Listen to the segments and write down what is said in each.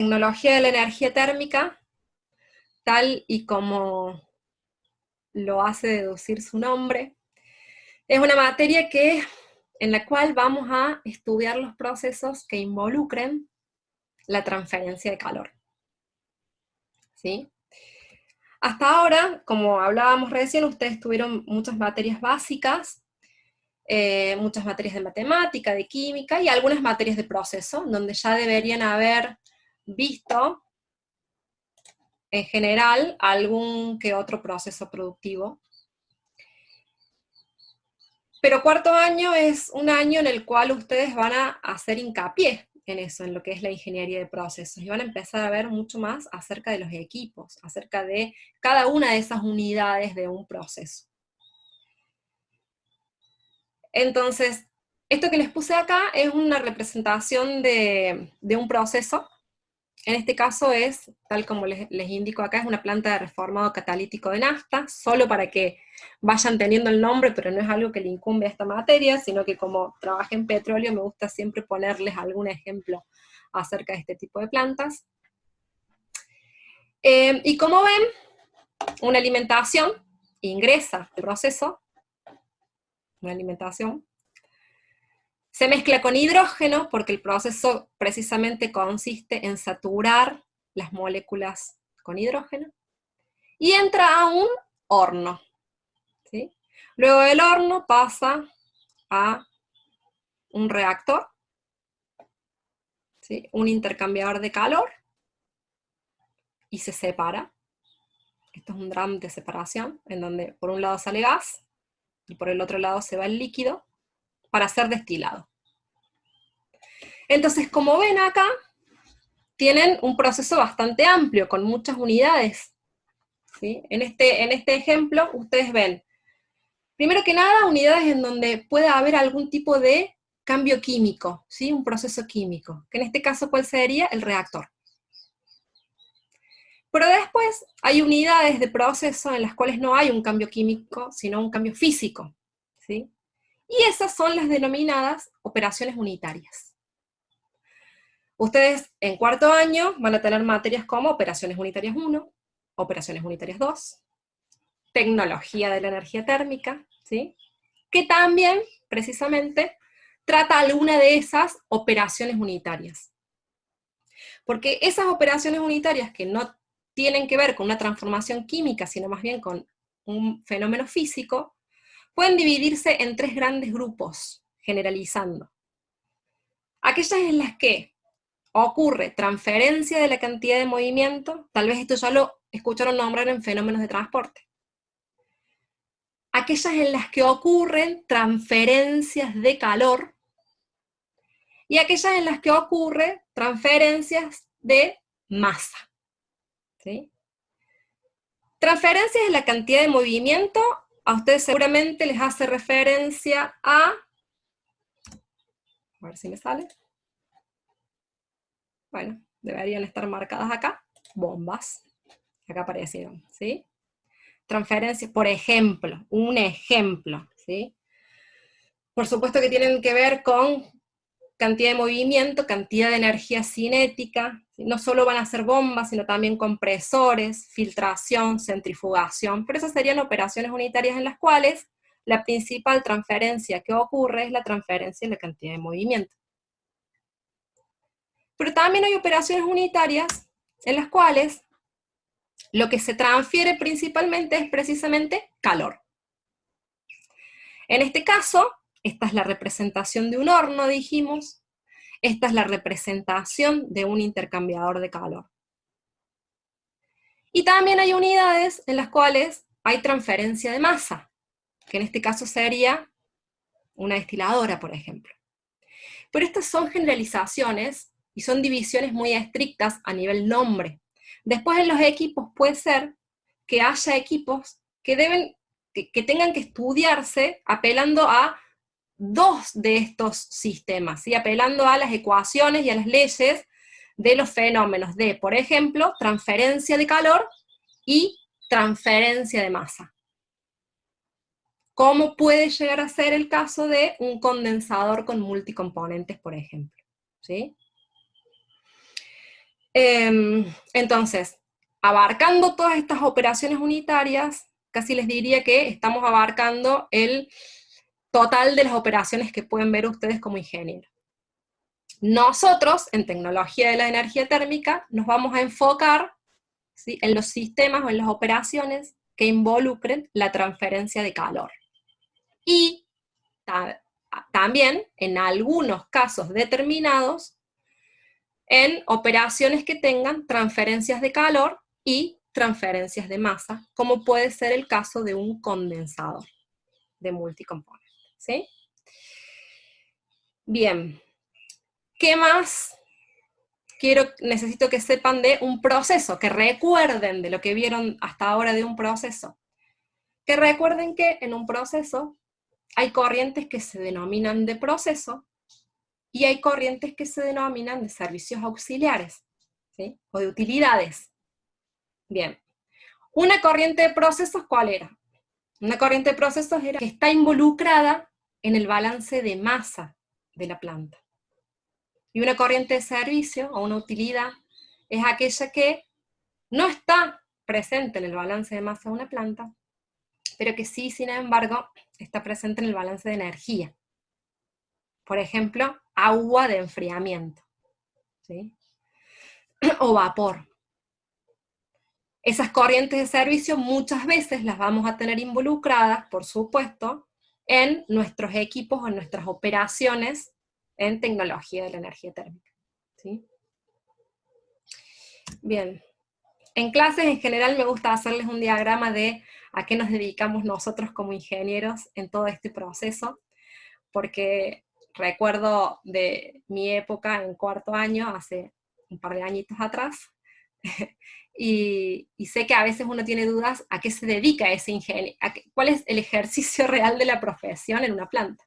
Tecnología de la energía térmica, tal y como lo hace deducir su nombre, es una materia en la cual vamos a estudiar los procesos que involucren la transferencia de calor. ¿Sí? Hasta ahora, como hablábamos recién, ustedes tuvieron muchas materias básicas, muchas materias de matemática, de química, y algunas materias de proceso, donde ya deberían haber visto, en general, algún que otro proceso productivo. Pero cuarto año es un año en el cual ustedes van a hacer hincapié en eso, en lo que es la ingeniería de procesos, y van a empezar a ver mucho más acerca de los equipos, acerca de cada una de esas unidades de un proceso. Entonces, esto que les puse acá es una representación de un proceso. En este caso es, tal como les indico acá, es una planta de reformado catalítico de nafta, solo para que vayan teniendo el nombre, pero no es algo que le incumbe a esta materia, sino que como trabajé en petróleo, me gusta siempre ponerles algún ejemplo acerca de este tipo de plantas. Y como ven, una alimentación ingresa al proceso, una alimentación, se mezcla con hidrógeno, porque el proceso precisamente consiste en saturar las moléculas con hidrógeno, y entra a un horno. ¿Sí? Luego del horno pasa a un reactor, ¿sí? Un intercambiador de calor, y se separa. Esto es un drum de separación, en donde por un lado sale gas, y por el otro lado se va el líquido, para ser destilado. Entonces, como ven acá, tienen un proceso bastante amplio, con muchas unidades. ¿Sí? En este ejemplo, ustedes ven, primero que nada, unidades en donde pueda haber algún tipo de cambio químico, ¿sí? Un proceso químico, que en este caso, ¿cuál sería? El reactor. Pero después hay unidades de proceso en las cuales no hay un cambio químico, sino un cambio físico, ¿sí? Y esas son las denominadas operaciones unitarias. Ustedes en cuarto año van a tener materias como operaciones unitarias 1, operaciones unitarias 2, tecnología de la energía térmica, ¿sí? Que también, precisamente, trata alguna de esas operaciones unitarias. Porque esas operaciones unitarias que no tienen que ver con una transformación química, sino más bien con un fenómeno físico, pueden dividirse en tres grandes grupos, generalizando. Aquellas en las que ocurre transferencia de la cantidad de movimiento, tal vez esto ya lo escucharon nombrar en fenómenos de transporte. Aquellas en las que ocurren transferencias de calor, y aquellas en las que ocurren transferencias de masa. ¿Sí? Transferencias de la cantidad de movimiento, a ustedes seguramente les hace referencia a ver si me sale, bueno, deberían estar marcadas acá, bombas, acá aparecieron, ¿sí? Transferencias, por ejemplo, un ejemplo, ¿sí? Por supuesto que tienen que ver con cantidad de movimiento, cantidad de energía cinética, ¿sí? No solo van a ser bombas, sino también compresores, filtración, centrifugación, pero esas serían operaciones unitarias en las cuales la principal transferencia que ocurre es la transferencia de la cantidad de movimiento. Pero también hay operaciones unitarias en las cuales lo que se transfiere principalmente es precisamente calor. En este caso, esta es la representación de un horno, dijimos. Esta es la representación de un intercambiador de calor. Y también hay unidades en las cuales hay transferencia de masa, que en este caso sería una destiladora, por ejemplo. Pero estas son generalizaciones y son divisiones muy estrictas a nivel nombre. Después en los equipos puede ser que haya equipos que tengan que estudiarse apelando a dos de estos sistemas, ¿sí? Apelando a las ecuaciones y a las leyes de los fenómenos de, por ejemplo, transferencia de calor y transferencia de masa. ¿Cómo puede llegar a ser el caso de un condensador con multicomponentes, por ejemplo? ¿Sí? Entonces, abarcando todas estas operaciones unitarias, casi les diría que estamos abarcando el total de las operaciones que pueden ver ustedes como ingenieros. Nosotros, en tecnología de la energía térmica, nos vamos a enfocar, ¿sí?, en los sistemas o en las operaciones que involucren la transferencia de calor. Y también, en algunos casos determinados, en operaciones que tengan transferencias de calor y transferencias de masa, como puede ser el caso de un condensador de multicomponente, ¿sí? Bien, ¿qué más necesito que sepan de un proceso? Que recuerden de lo que vieron hasta ahora de un proceso. Que recuerden que en un proceso hay corrientes que se denominan de proceso y hay corrientes que se denominan de servicios auxiliares, ¿sí?, o de utilidades. Bien, una corriente de procesos, ¿cuál era? Una corriente de procesos era que está involucrada en el balance de masa de la planta. Y una corriente de servicio, o una utilidad, es aquella que no está presente en el balance de masa de una planta, pero que sí, sin embargo, está presente en el balance de energía. Por ejemplo, agua de enfriamiento, ¿sí?, o vapor. Esas corrientes de servicio muchas veces las vamos a tener involucradas, por supuesto, en nuestros equipos o en nuestras operaciones en tecnología de la energía térmica, ¿sí? Bien, en clases en general me gusta hacerles un diagrama de a qué nos dedicamos nosotros como ingenieros en todo este proceso, porque recuerdo de mi época en cuarto año, hace un par de añitos atrás, y sé que a veces uno tiene dudas a qué se dedica ese ingeniero, cuál es el ejercicio real de la profesión en una planta.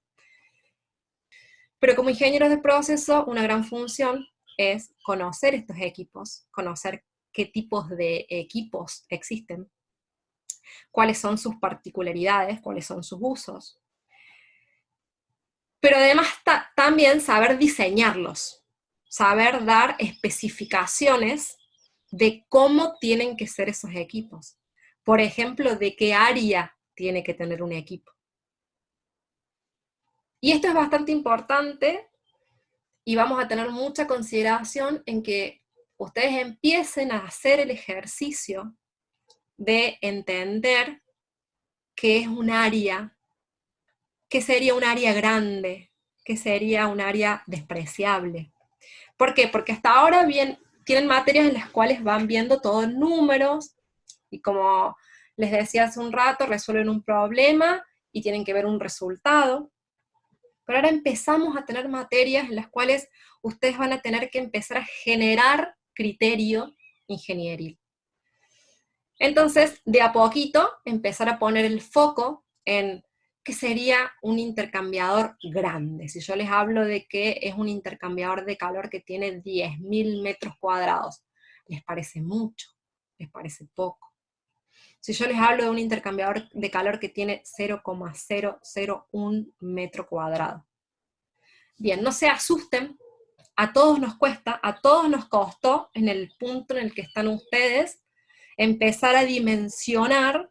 Pero como ingenieros de proceso, una gran función es conocer estos equipos, conocer qué tipos de equipos existen, cuáles son sus particularidades, cuáles son sus usos, pero además también saber diseñarlos, saber dar especificaciones de cómo tienen que ser esos equipos. Por ejemplo, de qué área tiene que tener un equipo. Y esto es bastante importante y vamos a tener mucha consideración en que ustedes empiecen a hacer el ejercicio de entender qué es un área, qué sería un área grande, qué sería un área despreciable. ¿Por qué? Porque hasta ahora tienen materias en las cuales van viendo todos números, y como les decía hace un rato, resuelven un problema y tienen que ver un resultado. Pero ahora empezamos a tener materias en las cuales ustedes van a tener que empezar a generar criterio ingenieril. Entonces, de a poquito, empezar a poner el foco en qué sería un intercambiador grande. Si yo les hablo de que es un intercambiador de calor que tiene 10.000 metros cuadrados, ¿les parece mucho? ¿Les parece poco? Si yo les hablo de un intercambiador de calor que tiene 0,001 metro cuadrado. Bien, no se asusten, a todos nos cuesta, a todos nos costó en el punto en el que están ustedes empezar a dimensionar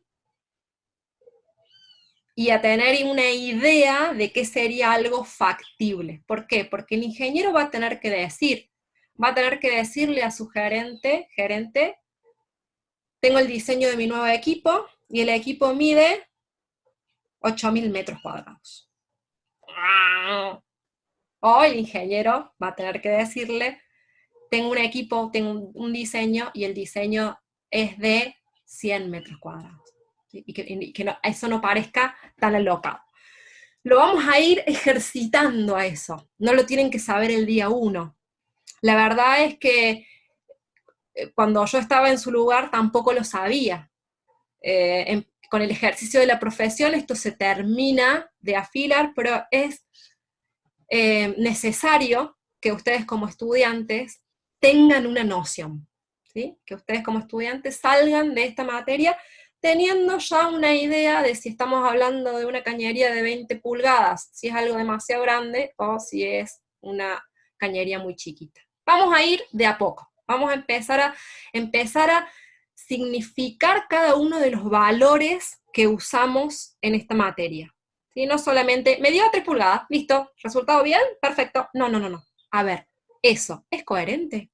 y a tener una idea de qué sería algo factible. ¿Por qué? Porque el ingeniero va a tener que decirle a su gerente, tengo el diseño de mi nuevo equipo, y el equipo mide 8.000 metros cuadrados. O el ingeniero va a tener que decirle, tengo un equipo, tengo un diseño, y el diseño es de 100 metros cuadrados. ¿Sí? Y que eso no parezca tan alocado. Lo vamos a ir ejercitando a eso. No lo tienen que saber el día 1. La verdad es que cuando yo estaba en su lugar tampoco lo sabía. Con el ejercicio de la profesión esto se termina de afilar, pero es necesario que ustedes como estudiantes tengan una noción, ¿sí? Que ustedes como estudiantes salgan de esta materia teniendo ya una idea de si estamos hablando de una cañería de 20 pulgadas, si es algo demasiado grande o si es una cañería muy chiquita. Vamos a ir de a poco, Vamos a empezar a significar cada uno de los valores que usamos en esta materia. ¿Sí? No solamente, me dio 3 pulgadas, listo, resultado bien, perfecto. No, no, no, no. A ver, ¿eso es coherente?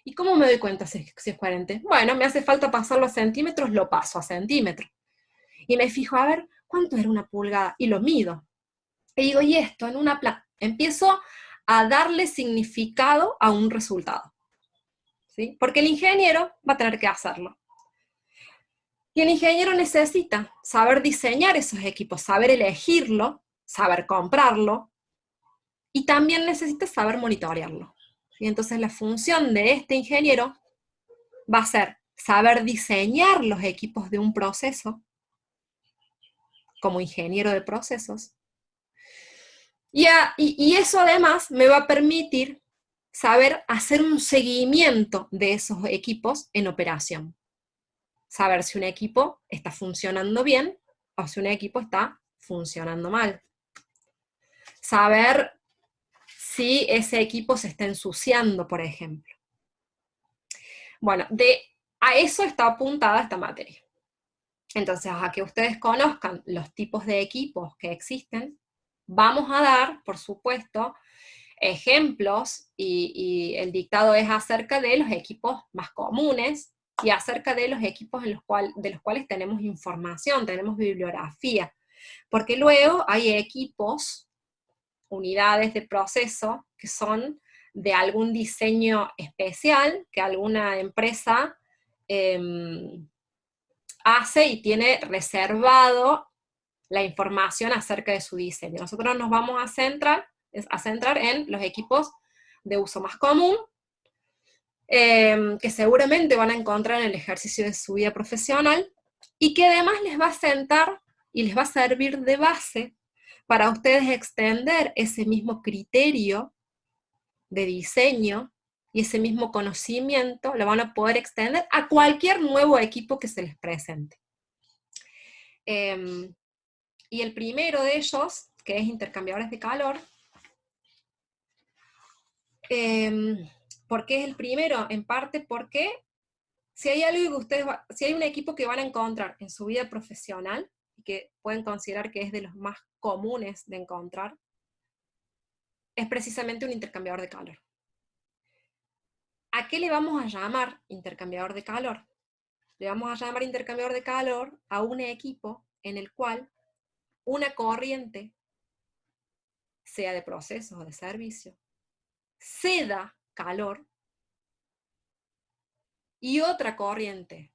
¿Y cómo me doy cuenta si es coherente? Bueno, me hace falta pasarlo a centímetros, lo paso a centímetros. Y me fijo, a ver, ¿cuánto era una pulgada? Y lo mido. Y digo, ¿y esto? En una empiezo a darle significado a un resultado. ¿Sí? Porque el ingeniero va a tener que hacerlo. Y el ingeniero necesita saber diseñar esos equipos, saber elegirlo, saber comprarlo, y también necesita saber monitorearlo. Y entonces la función de este ingeniero va a ser saber diseñar los equipos de un proceso, como ingeniero de procesos, y eso además me va a permitir saber hacer un seguimiento de esos equipos en operación. Saber si un equipo está funcionando bien o si un equipo está funcionando mal. Saber si ese equipo se está ensuciando, por ejemplo. Bueno, a eso está apuntada esta materia. Entonces, a que ustedes conozcan los tipos de equipos que existen, vamos a dar, por supuesto, ejemplos, y el dictado es acerca de los equipos más comunes y acerca de los equipos de los cuales tenemos información, tenemos bibliografía, porque luego hay equipos, unidades de proceso, que son de algún diseño especial que alguna empresa hace y tiene reservado la información acerca de su diseño. Nosotros nos vamos a centrar en los equipos de uso más común, que seguramente van a encontrar en el ejercicio de su vida profesional, y que además les va a sentar y les va a servir de base para ustedes extender ese mismo criterio de diseño y ese mismo conocimiento, lo van a poder extender a cualquier nuevo equipo que se les presente. Y el primero de ellos, que es intercambiadores de calor, ¿por qué es el primero? En parte porque si hay algo que si hay un equipo que van a encontrar en su vida profesional, y que pueden considerar que es de los más comunes de encontrar, es precisamente un intercambiador de calor. ¿A qué le vamos a llamar intercambiador de calor? Le vamos a llamar intercambiador de calor a un equipo en el cual una corriente, sea de procesos o de servicio, ceda calor y otra corriente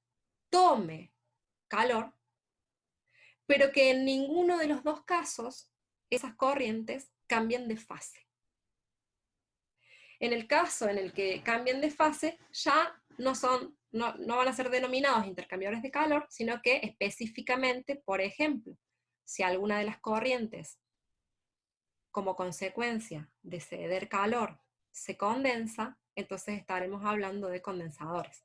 tome calor, pero que en ninguno de los dos casos esas corrientes cambian de fase. En el caso en el que cambien de fase, ya no van a ser denominados intercambiadores de calor, sino que específicamente, por ejemplo, si alguna de las corrientes, como consecuencia de ceder calor, se condensa, entonces estaremos hablando de condensadores.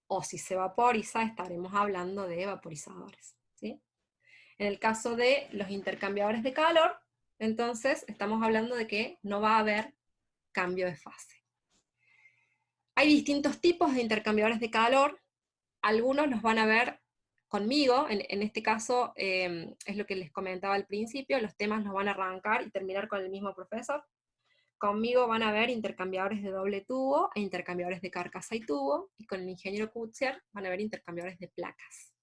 O si se vaporiza, estaremos hablando de vaporizadores, ¿sí? En el caso de los intercambiadores de calor, entonces estamos hablando de que no va a haber cambio de fase. Hay distintos tipos de intercambiadores de calor, algunos los van a ver conmigo, en este caso es lo que les comentaba al principio, los temas los van a arrancar y terminar con el mismo profesor. Conmigo van a ver intercambiadores de doble tubo e intercambiadores de carcasa y tubo, y con el ingeniero Kutzer van a ver intercambiadores de placas.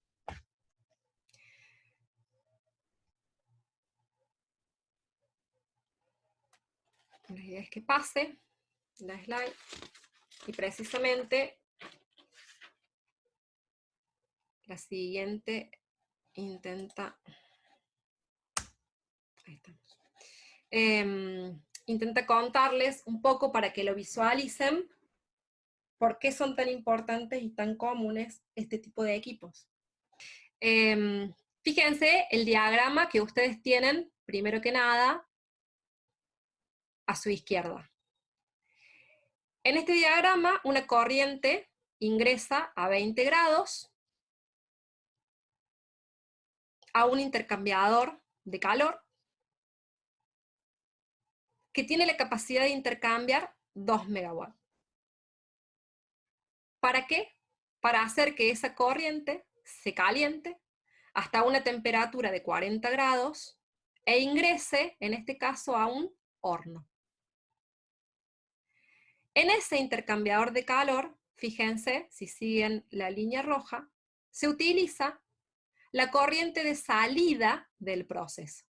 La idea es que pase la slide, y precisamente la siguiente intenta... Ahí estamos. Intenta contarles un poco para que lo visualicen por qué son tan importantes y tan comunes este tipo de equipos. Fíjense el diagrama que ustedes tienen, primero que nada, a su izquierda. En este diagrama, una corriente ingresa a 20 grados a un intercambiador de calor que tiene la capacidad de intercambiar 2 megawatts. ¿Para qué? Para hacer que esa corriente se caliente hasta una temperatura de 40 grados e ingrese, en este caso, a un horno. En ese intercambiador de calor, fíjense, si siguen la línea roja, se utiliza la corriente de salida del proceso.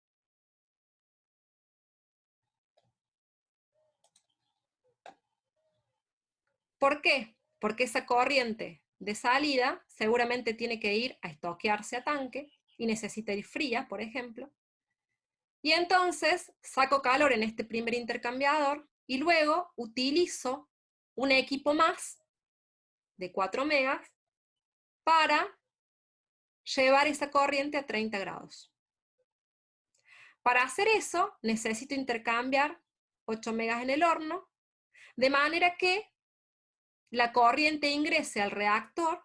¿Por qué? Porque esa corriente de salida seguramente tiene que ir a estoquearse a tanque y necesita ir fría, por ejemplo. Y entonces saco calor en este primer intercambiador y luego utilizo un equipo más de 4 megas para llevar esa corriente a 30 grados. Para hacer eso necesito intercambiar 8 megas en el horno, de manera que la corriente ingrese al reactor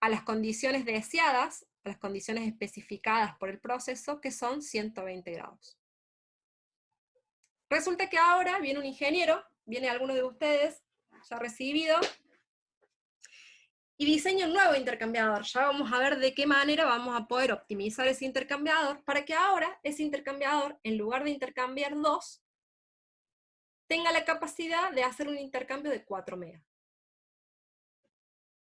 a las condiciones deseadas, a las condiciones especificadas por el proceso, que son 120 grados. Resulta que ahora viene un ingeniero, viene alguno de ustedes, ya recibido, y diseña un nuevo intercambiador. Ya vamos a ver de qué manera vamos a poder optimizar ese intercambiador para que ahora ese intercambiador, en lugar de intercambiar 2, tenga la capacidad de hacer un intercambio de 4 megas.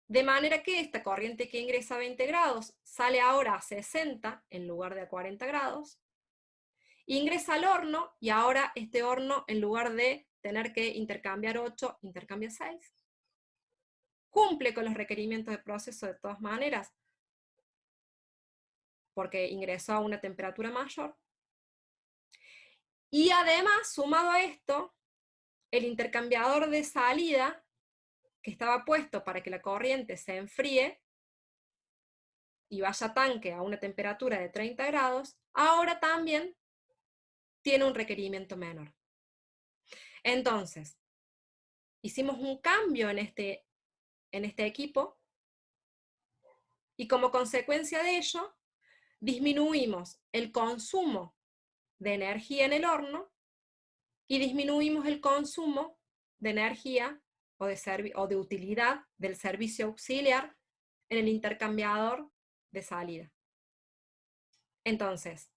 De manera que esta corriente que ingresa a 20 grados sale ahora a 60 en lugar de a 40 grados, ingresa al horno y ahora este horno, en lugar de tener que intercambiar 8, intercambia 6. Cumple con los requerimientos de proceso de todas maneras, porque ingresó a una temperatura mayor. Y además, sumado a esto, el intercambiador de salida, que estaba puesto para que la corriente se enfríe y vaya a tanque a una temperatura de 30 grados, ahora también tiene un requerimiento menor. Entonces, hicimos un cambio en este equipo, y como consecuencia de ello, disminuimos el consumo de energía en el horno y disminuimos el consumo de energía o de utilidad del servicio auxiliar en el intercambiador de salida. Entonces,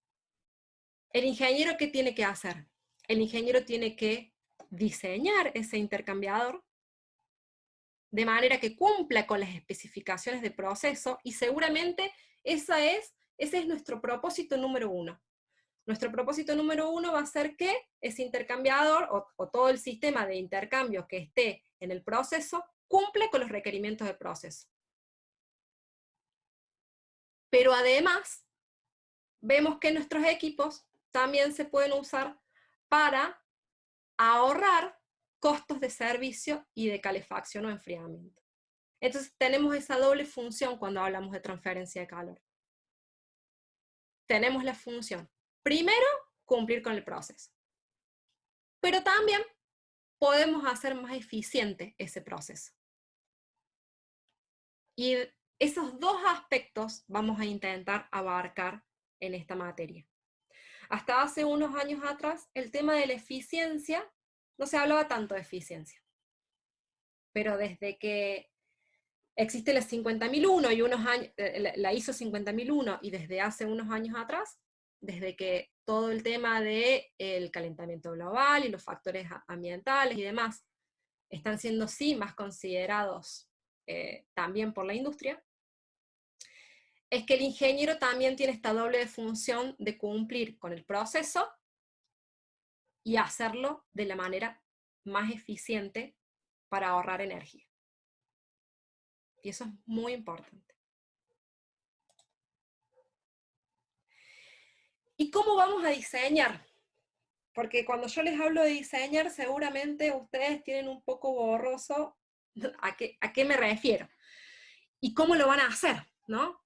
¿el ingeniero qué tiene que hacer? El ingeniero tiene que diseñar ese intercambiador de manera que cumpla con las especificaciones de proceso, y seguramente ese es nuestro propósito número 1. Nuestro propósito número 1 va a ser que ese intercambiador o todo el sistema de intercambio que esté en el proceso cumple con los requerimientos del proceso. Pero además, vemos que nuestros equipos también se pueden usar para ahorrar costos de servicio y de calefacción o enfriamiento. Entonces tenemos esa doble función cuando hablamos de transferencia de calor. Tenemos la función, primero, cumplir con el proceso, pero también podemos hacer más eficiente ese proceso. Y esos dos aspectos vamos a intentar abarcar en esta materia. Hasta hace unos años atrás, el tema de la eficiencia, no se hablaba tanto de eficiencia. Pero desde que existe la 50001 y la ISO 50001, y desde hace unos años atrás, desde que todo el tema del calentamiento global y los factores ambientales y demás están siendo sí más considerados también por la industria, es que el ingeniero también tiene esta doble función de cumplir con el proceso y hacerlo de la manera más eficiente para ahorrar energía. Y eso es muy importante. ¿Y cómo vamos a diseñar? Porque cuando yo les hablo de diseñar, seguramente ustedes tienen un poco borroso a qué me refiero. ¿Y cómo lo van a hacer? ¿No?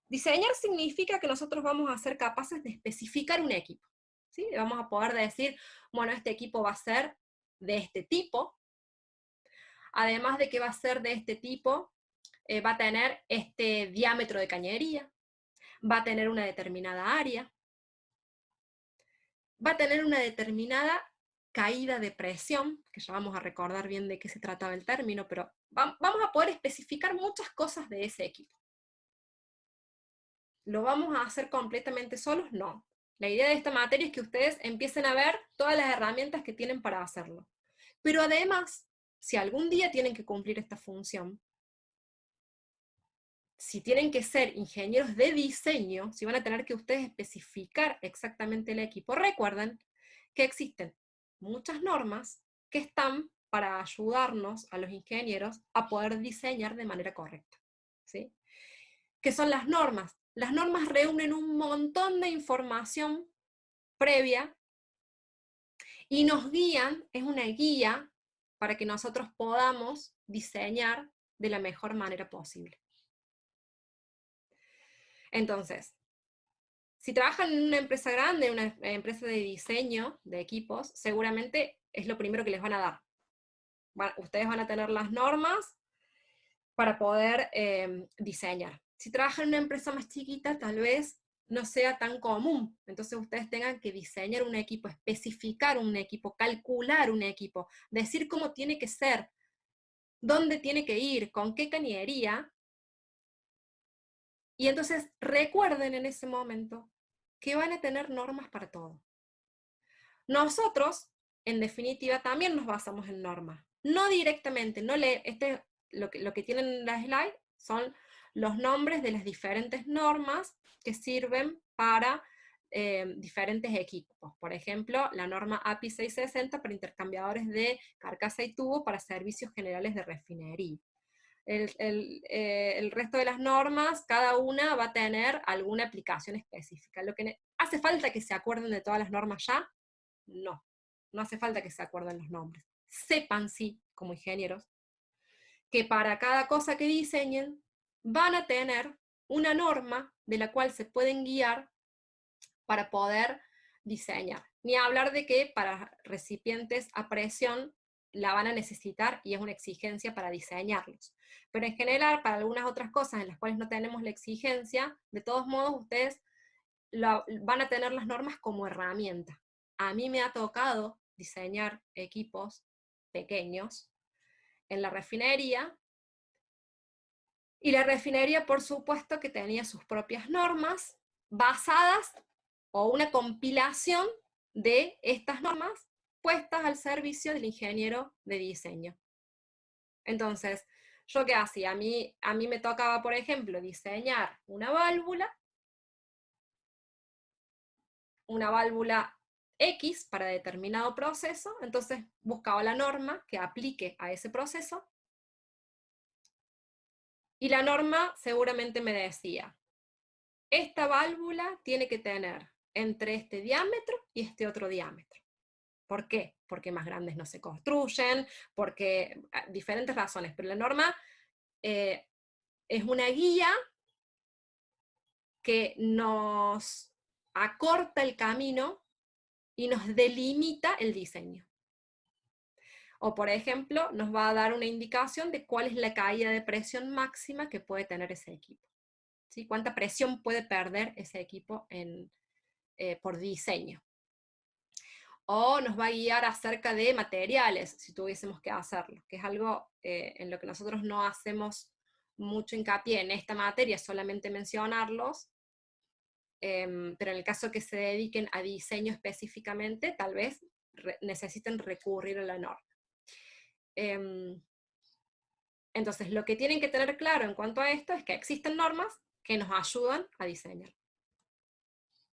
Diseñar significa que nosotros vamos a ser capaces de especificar un equipo. ¿Sí? Vamos a poder decir, bueno, este equipo va a ser de este tipo. Además de que va a ser de este tipo, va a tener este diámetro de cañería, va a tener una determinada área, va a tener una determinada caída de presión, que ya vamos a recordar bien de qué se trataba el término, pero vamos a poder especificar muchas cosas de ese equipo. ¿Lo vamos a hacer completamente solos? No. La idea de esta materia es que ustedes empiecen a ver todas las herramientas que tienen para hacerlo. Pero además, si algún día tienen que cumplir esta función, si tienen que ser ingenieros de diseño, si van a tener que ustedes especificar exactamente el equipo, recuerden que existen muchas normas que están para ayudarnos a los ingenieros a poder diseñar de manera correcta, ¿sí? ¿Qué son las normas? Las normas reúnen un montón de información previa y nos guían, es una guía para que nosotros podamos diseñar de la mejor manera posible. Entonces, si trabajan en una empresa grande, una empresa de diseño de equipos, seguramente es lo primero que les van a dar. Ustedes van a tener las normas para poder diseñar. Si trabajan en una empresa más chiquita, tal vez no sea tan común. Entonces ustedes tengan que diseñar un equipo, especificar un equipo, calcular un equipo, decir cómo tiene que ser, dónde tiene que ir, con qué cañería. Y entonces recuerden en ese momento que van a tener normas para todo. Nosotros, en definitiva, también nos basamos en normas. No directamente, no lo que tienen en la slide son los nombres de las diferentes normas que sirven para diferentes equipos. Por ejemplo, la norma API 660 para intercambiadores de carcasa y tubo para servicios generales de refinería. El resto de las normas, cada una va a tener alguna aplicación específica. ¿Hace falta que se acuerden de todas las normas ya? No, no hace falta que se acuerden los nombres. Sepan, sí, como ingenieros, que para cada cosa que diseñen van a tener una norma de la cual se pueden guiar para poder diseñar. Ni hablar de que para recipientes a presión la van a necesitar y es una exigencia para diseñarlos. Pero en general, para algunas otras cosas en las cuales no tenemos la exigencia, de todos modos ustedes van a tener las normas como herramienta. A mí me ha tocado diseñar equipos pequeños en la refinería, y la refinería, por supuesto, que tenía sus propias normas basadas o una compilación de estas normas puestas al servicio del ingeniero de diseño. Entonces, ¿yo qué hacía? A mí me tocaba, por ejemplo, diseñar una válvula X para determinado proceso, entonces buscaba la norma que aplique a ese proceso, y la norma seguramente me decía, esta válvula tiene que tener entre este diámetro y este otro diámetro. ¿Por qué? Porque más grandes no se construyen, porque diferentes razones, pero la norma es una guía que nos acorta el camino y nos delimita el diseño. O, por ejemplo, nos va a dar una indicación de cuál es la caída de presión máxima que puede tener ese equipo. ¿Sí? ¿Cuánta presión puede perder ese equipo por diseño? O nos va a guiar acerca de materiales, si tuviésemos que hacerlo, que es algo en lo que nosotros no hacemos mucho hincapié en esta materia, solamente mencionarlos, pero en el caso que se dediquen a diseño específicamente, tal vez necesiten recurrir a la norma. Entonces, lo que tienen que tener claro en cuanto a esto es que existen normas que nos ayudan a diseñar.